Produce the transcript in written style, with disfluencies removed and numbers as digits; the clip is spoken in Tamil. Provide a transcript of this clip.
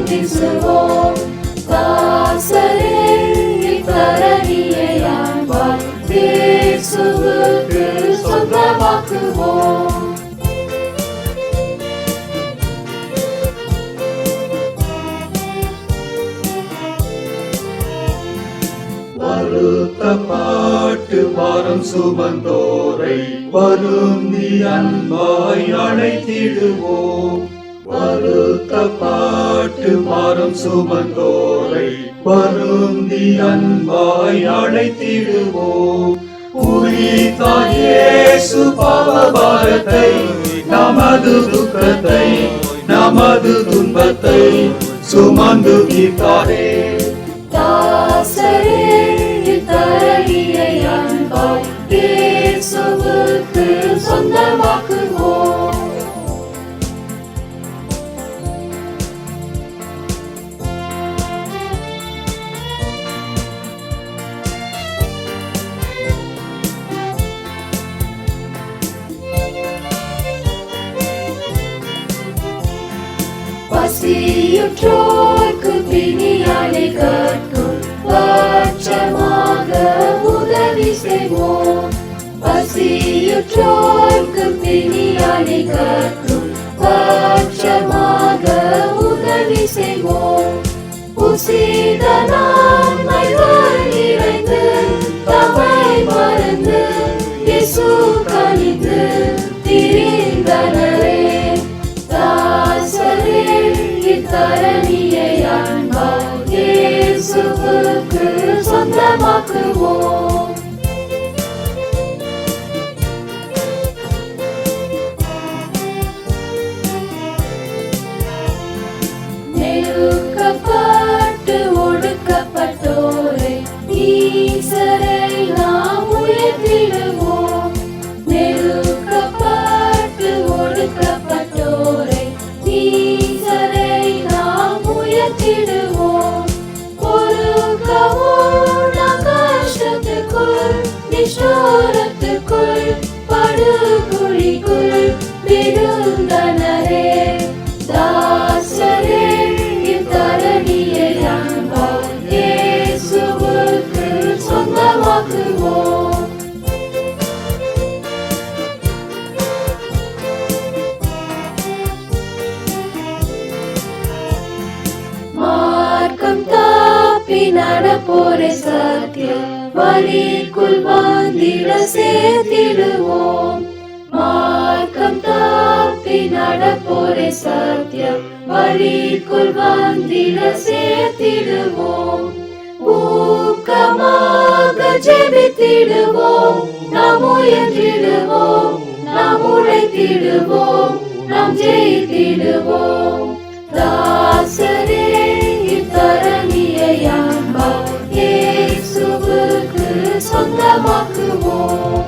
வீசுவோம். தாசரே இத்தரணியை அன்பால் இயேசுவுக்கு சொந்தமாக்குவோம். வருத்தப்பட்டு பாரம் சுமந்தோரை வருந்தி அன்பாய் அழைத்திடுவோம். வருத்தப்பட்டு பாரம் சுமந்தோரை வருந்தி அன்பாய் அழைத்திடுவோம். உயிர்த்தார் இயேசு பாவபாரத்தை, நமது துக்கத்தை, நமது துன்பத்தை சுமந்து தீர்த்தாரே. தாசரே இத்தரணியை அன்பாய் இயேசுவுக்கு சொந்தமாக்குவோம். பசியுற்றோர்க்கு பிணியாலை கற்கும் பட்சமாக உதவி செய்வோம். பசியுற்றோர்க்கு பிணியாலை கற்கும் பட்சமாக உதவி செய்வோம். உசித நன்மைகள் நிறைந்து தம்மை மறந்து இயேசு கனிந்து திரிந்தனரே. தாசரே இத்தரணியை அன்பால் இயேசுவுக்கு சொந்தமாக்குவோம். நெருக்கப்பட்டு ஒடுக்கப்பட்டோரை ஈசரை நாம் உயர்த்திடுவோம். நெருக்கப்பட்டு ஒடுக்கப்பட்டோரை ஈசரை நாம் உயர்த்திடுவோம். பொறுக்கவும் நம் கஷ்டத்துக்குள் நிஷ்டூரத்துக்குள் படுகுழிக்குள் விழுந்தனரே. தாசரே இத்தரணியை அன்பால் இயேசுவுக்கு சொந்தமாக்குவோம். மார்க்கம் தப்பி நடப்போரை சத்திய வழிக்குள் வந்திட சேர்த்திடுவோம். மார்க்கம் தப்பி நடப்போரை சத்திய வழிக்குள் வந்திட சேர்த்திடுவோம். ஊக்கமாக ஜெபித்திடுவோம். நாம் உயர்ந்திடுவோம். நாம் உழைத்திடுவோம். நாம் ஜெயித்திடுவோம். தாசரே இத்தரணியை அன்பால் இயேசுவுக்கு சொந்தமாக்குவோம்.